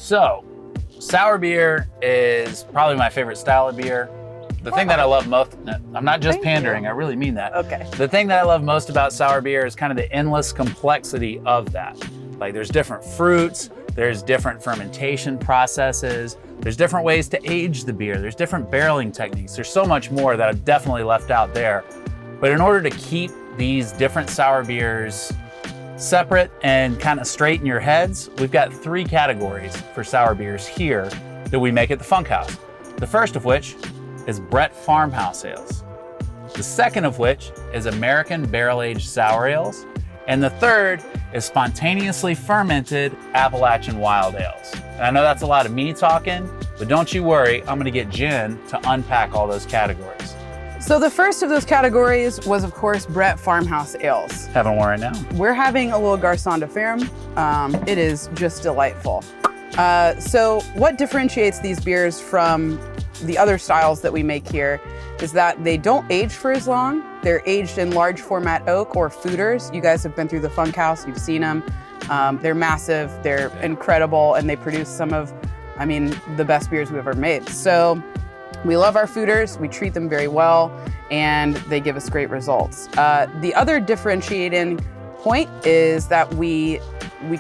So, sour beer is probably my favorite style of beer. The thing that I love most, I'm not just pandering, I really mean that. Okay. The thing that I love most about sour beer is kind of the endless complexity of that. Like there's different fruits, there's different fermentation processes, there's different ways to age the beer, there's different barreling techniques. There's so much more that I've definitely left out there. But in order to keep these different sour beers separate and kind of straight in your heads, we've got 3 categories for sour beers here that we make at the Funk House. The first of which is Brett Farmhouse Ales. The second of which is American Barrel-Aged Sour Ales. And the third is spontaneously fermented Appalachian Wild Ales. And I know that's a lot of me talking, but don't you worry, I'm gonna get Jen to unpack all those categories. So the first of those categories was, of course, Brett Farmhouse Ales. Having one right now. We're having a little Garçon de Ferme. It is just delightful. So what differentiates these beers from the other styles that we make here is that they don't age for as long. They're aged in large format oak or foeders. You guys have been through the Funk House, you've seen them. They're massive, they're incredible, and they produce some of, the best beers we've ever made. So we love our foeders, we treat them very well, and they give us great results. The other differentiating point is that we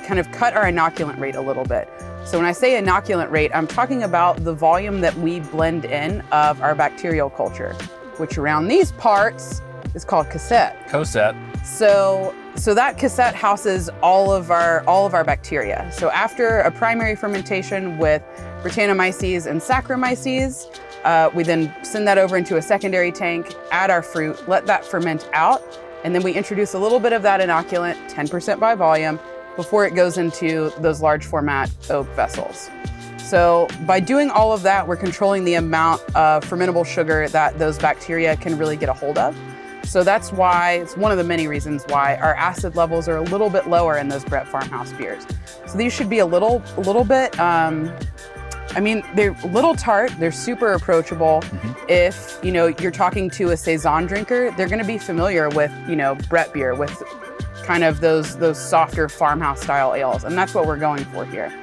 kind of cut our inoculant rate a little bit. So when I say inoculant rate, I'm talking about the volume that we blend in of our bacterial culture, which around these parts is called cassette. Cosette. So that cassette houses all of our bacteria. So after a primary fermentation with Brettanomyces and Saccharomyces, we then send that over into a secondary tank, add our fruit, let that ferment out, and then we introduce a little bit of that inoculant, 10% by volume, before it goes into those large format oak vessels. So by doing all of that, we're controlling the amount of fermentable sugar that those bacteria can really get a hold of. So that's why, it's one of the many reasons why our acid levels are a little bit lower in those Brett Farmhouse beers. So these should be a little bit, they're a little tart, they're super approachable. Mm-hmm. If, you're talking to a Saison drinker, they're gonna be familiar with, Brett beer, with kind of those softer farmhouse style ales. And that's what we're going for here.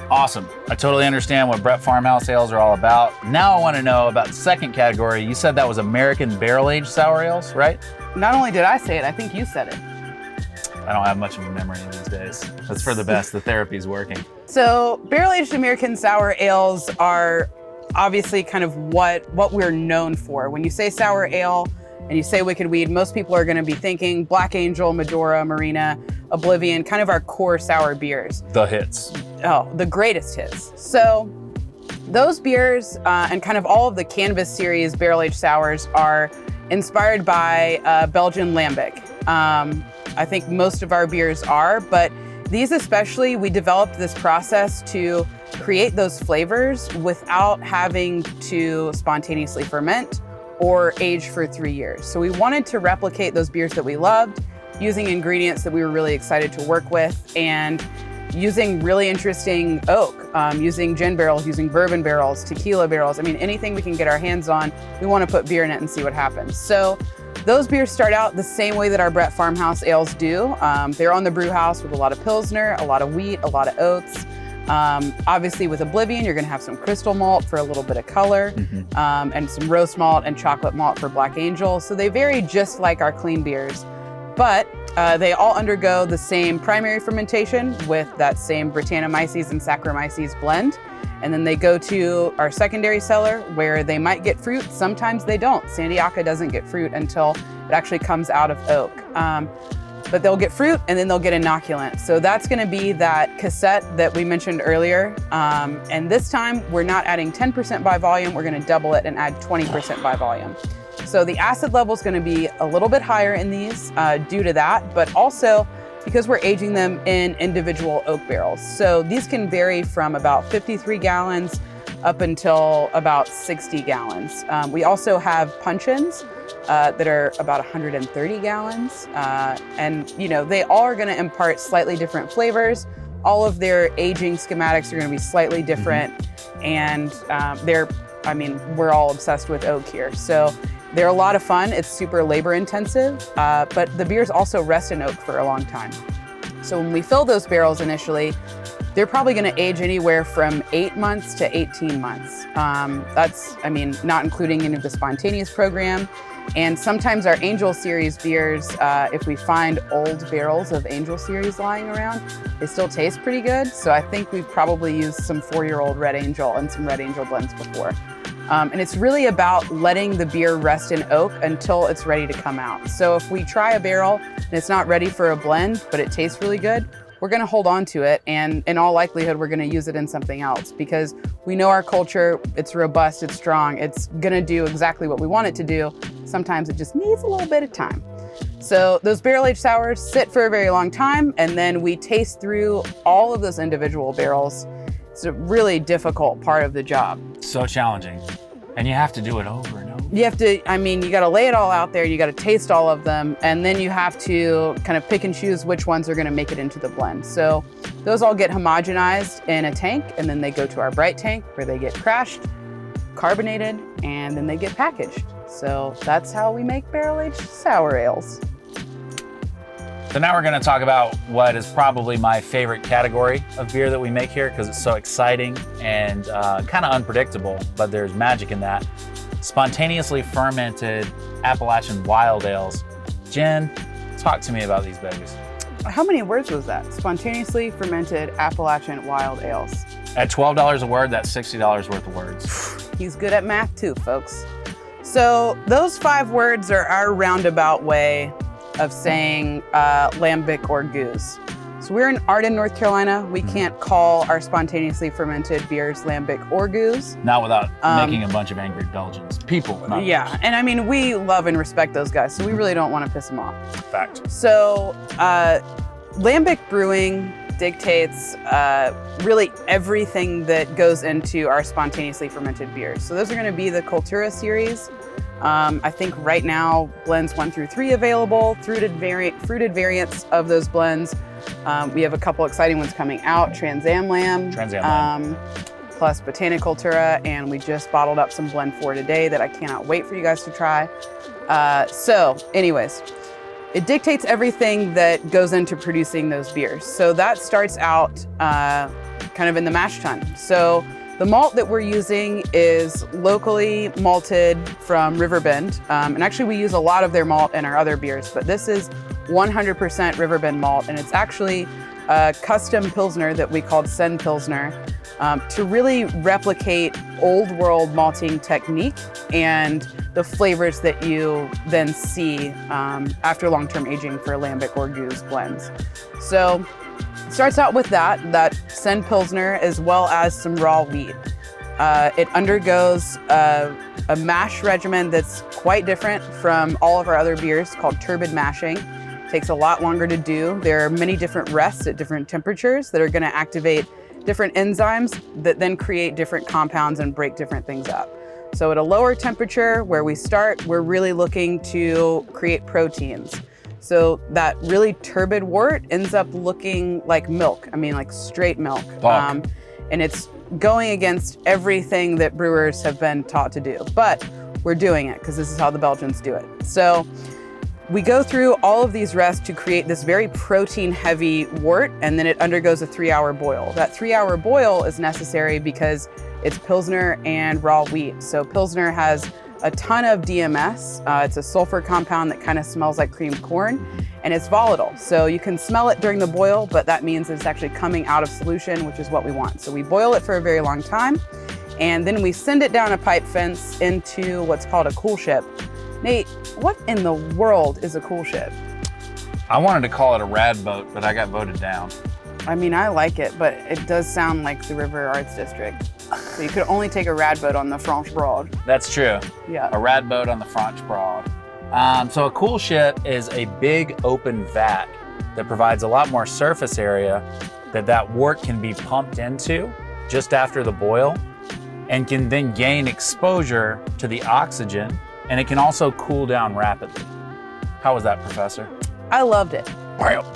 Awesome. I totally understand what Brett Farmhouse Ales are all about. Now I want to know about the second category. You said that was American Barrel-Aged Sour Ales, right? Not only did I say it, I think you said it. I don't have much of a memory these days. That's for the best. The therapy's working. So barrel-aged American sour ales are obviously kind of what we're known for. When you say sour ale and you say Wicked Weed, most people are going to be thinking Black Angel, Medora, Marina, Oblivion, kind of our core sour beers. The hits. Oh, the greatest hits. So those beers and kind of all of the Canvas series barrel-aged sours are inspired by Belgian Lambic. I think most of our beers are, but these especially, we developed this process to create those flavors without having to spontaneously ferment or age for 3 years. So we wanted to replicate those beers that we loved using ingredients that we were really excited to work with and using really interesting oak, using gin barrels, using bourbon barrels, tequila barrels. Anything we can get our hands on, we want to put beer in it and see what happens. So those beers start out the same way that our Brett Farmhouse ales do. They're on the brew house with a lot of Pilsner, a lot of wheat, a lot of oats. Obviously with Oblivion, you're gonna have some crystal malt for a little bit of color, and some roast malt and chocolate malt for Black Angel. So they vary just like our clean beers, but they all undergo the same primary fermentation with that same Brettanomyces and Saccharomyces blend. And then they go to our secondary cellar where they might get fruit. Sometimes they don't. Sandiaka doesn't get fruit until it actually comes out of oak. But they'll get fruit and then they'll get inoculant. So that's gonna be that cassette that we mentioned earlier. And this time we're not adding 10% by volume, we're gonna double it and add 20% by volume. So the acid level is gonna be a little bit higher in these due to that, but also because we're aging them in individual oak barrels. So these can vary from about 53 gallons up until about 60 gallons. We also have punch-ins that are about 130 gallons. And they all are gonna impart slightly different flavors. All of their aging schematics are gonna be slightly different. And we're all obsessed with oak here. So they're a lot of fun. It's super labor intensive, but the beers also rest in oak for a long time. So when we fill those barrels initially, they're probably going to age anywhere from 8 months to 18 months. That's, I mean, not including any of the spontaneous program. And sometimes our Angel Series beers, if we find old barrels of Angel Series lying around, they still taste pretty good. So I think we've probably used some 4-year-old Red Angel and some Red Angel blends before. And it's really about letting the beer rest in oak until it's ready to come out. So if we try a barrel and it's not ready for a blend, but it tastes really good, we're gonna hold on to it, and in all likelihood, we're gonna use it in something else because we know our culture, it's robust, it's strong, it's gonna do exactly what we want it to do. Sometimes it just needs a little bit of time. So those barrel-aged sours sit for a very long time, and then we taste through all of those individual barrels. It's a really difficult part of the job. So challenging. And you have to do it over and over. You have to, I mean, you got to lay it all out there. You got to taste all of them. And then you have to kind of pick and choose which ones are going to make it into the blend. So those all get homogenized in a tank, and then they go to our bright tank where they get crashed, carbonated, and then they get packaged. So that's how we make barrel-aged sour ales. So now we're going to talk about what is probably my favorite category of beer that we make here because it's so exciting and kind of unpredictable, but there's magic in that. Spontaneously fermented Appalachian wild ales. Jen, talk to me about these babies. How many words was that? Spontaneously fermented Appalachian wild ales. At $12 a word, that's $60 worth of words. He's good at math too, folks. So those 5 words are our roundabout way of saying Lambic or Gueuze. So we're in Arden, North Carolina. We can't call our spontaneously fermented beers Lambic or Gueuze. Not without making a bunch of angry Belgians. People. Yeah, and I mean, we love and respect those guys, so we really don't want to piss them off. Fact. So Lambic brewing dictates really everything that goes into our spontaneously fermented beers. So those are going to be the Cultura series. I think right now blends 1 through 3 available, fruited variants of those blends. We have a couple exciting ones coming out, Trans Am Lamb, plus Botanical Cultura, and we just bottled up some Blend 4 today that I cannot wait for you guys to try. So anyways, it dictates everything that goes into producing those beers. So that starts out kind of in the mash tun. So the malt that we're using is locally malted from Riverbend. And actually we use a lot of their malt in our other beers, but this is 100% Riverbend malt. And it's actually a custom Pilsner that we called Sen Pilsner to really replicate old world malting technique and the flavors that you then see after long-term aging for Lambic or Gueuze blends. So it starts out with that Sen Pilsner as well as some raw wheat. It undergoes a mash regimen that's quite different from all of our other beers called Turbid Mashing. It takes a lot longer to do. There are many different rests at different temperatures that are going to activate different enzymes that then create different compounds and break different things up. So at a lower temperature where we start, we're really looking to create proteins. So that really turbid wort ends up looking like milk. I mean, like straight milk. And it's going against everything that brewers have been taught to do. But we're doing it because this is how the Belgians do it. So we go through all of these rests to create this very protein-heavy wort, and then it undergoes a 3-hour boil. That 3-hour boil is necessary because it's Pilsner and raw wheat. So Pilsner has a ton of DMS. It's a sulfur compound that kind of smells like creamed corn, and it's volatile. So you can smell it during the boil, but that means it's actually coming out of solution, which is what we want. So we boil it for a very long time, and then we send it down a pipe fence into what's called a coolship. Nate, what in the world is a coolship? I wanted to call it a rad boat, but I got voted down. I mean, I like it, but it does sound like the River Arts District. So you could only take a rad boat on the Franche Broad. That's true. Yeah. A rad boat on the Franche Broad. So a coolship is a big open vat that provides a lot more surface area that wort can be pumped into just after the boil and can then gain exposure to the oxygen, and it can also cool down rapidly. How was that, Professor? I loved it. Wow.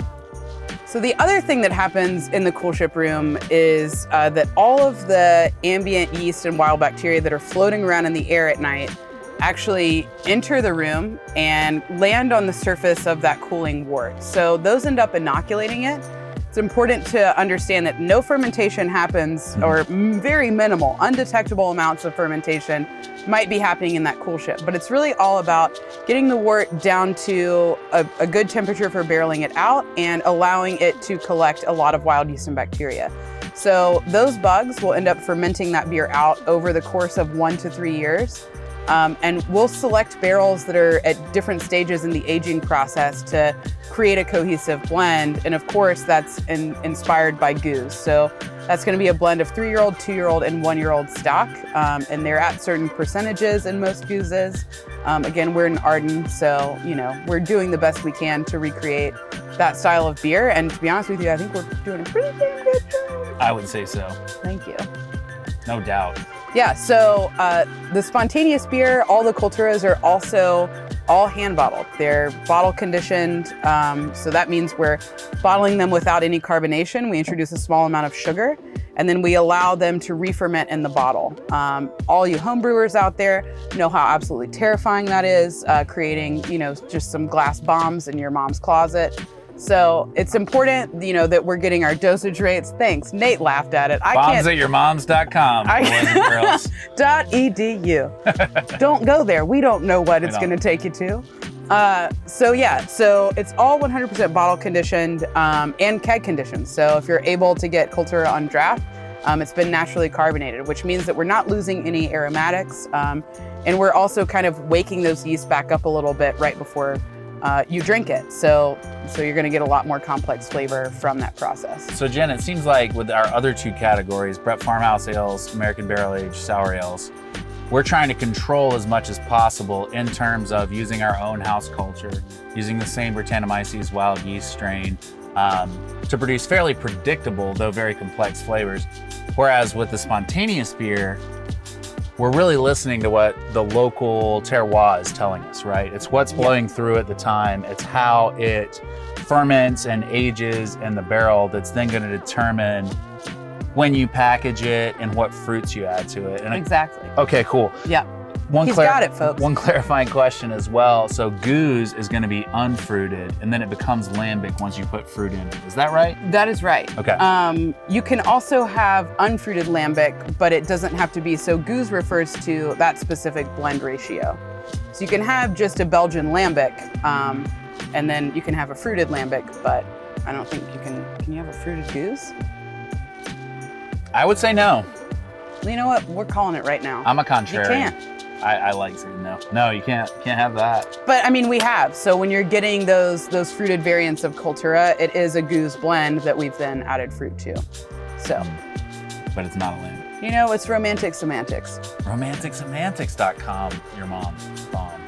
So the other thing that happens in the Coolship Room is that all of the ambient yeast and wild bacteria that are floating around in the air at night actually enter the room and land on the surface of that cooling wort. So those end up inoculating it. it's important to understand that no fermentation happens, or very minimal, undetectable amounts of fermentation might be happening in that coolship. But it's really all about getting the wort down to a good temperature for barreling it out and allowing it to collect a lot of wild yeast and bacteria. So those bugs will end up fermenting that beer out over the course of 1 to 3 years. And we'll select barrels that are at different stages in the aging process to create a cohesive blend. And of course, that's inspired by Gueuze. So that's going to be a blend of 3-year-old, 2-year-old, and 1-year-old stock. And they're at certain percentages in most Gueuzes. Again, we're in Arden, so we're doing the best we can to recreate that style of beer. And to be honest with you, I think we're doing a pretty damn good job. I would say so. Thank you. No doubt. Yeah, so the spontaneous beer, all the Culturas are also all hand bottled. They're bottle conditioned, so that means we're bottling them without any carbonation. We introduce a small amount of sugar, and then we allow them to re-ferment in the bottle. All you homebrewers out there know how absolutely terrifying that is, creating just some glass bombs in your mom's closet. So it's important, that we're getting our dosage rates. Thanks. Nate laughed at it. Bombsatyourmoms.com. .edu. Don't go there. We don't know what it's going to take you to. So it's all 100% bottle conditioned and keg conditioned. So if you're able to get Cultura on draft, it's been naturally carbonated, which means that we're not losing any aromatics. And we're also kind of waking those yeasts back up a little bit right before you drink it. So you're going to get a lot more complex flavor from that process. So Jen, it seems like with our other 2 categories, Brett Farmhouse Ales, American Barrel Aged Sour Ales, we're trying to control as much as possible in terms of using our own house culture, using the same Brettanomyces wild yeast strain to produce fairly predictable, though very complex flavors. Whereas with the spontaneous beer, we're really listening to what the local terroir is telling us, right? It's what's blowing through at the time. It's how it ferments and ages in the barrel that's then going to determine when you package it and what fruits you add to it. And exactly. Okay, cool. Yeah. He's got it, folks. One clarifying question as well. So Gueuze is going to be unfruited, and then it becomes lambic once you put fruit in it. Is that right? That is right. Okay. You can also have unfruited lambic, but it doesn't have to be. So Gueuze refers to that specific blend ratio. So you can have just a Belgian lambic, and then you can have a fruited lambic, but I don't think you can. Can you have a fruited Gueuze? I would say no. You know what? We're calling it right now. I'm a contrarian. You can't. I like saying no. No, you can't have that. But I mean, we have. So when you're getting those fruited variants of Cultura, it is a Gueuze blend that we've then added fruit to. So. But it's not a lambic. It's romantic semantics. Romanticsemantics.com, your mom's bomb.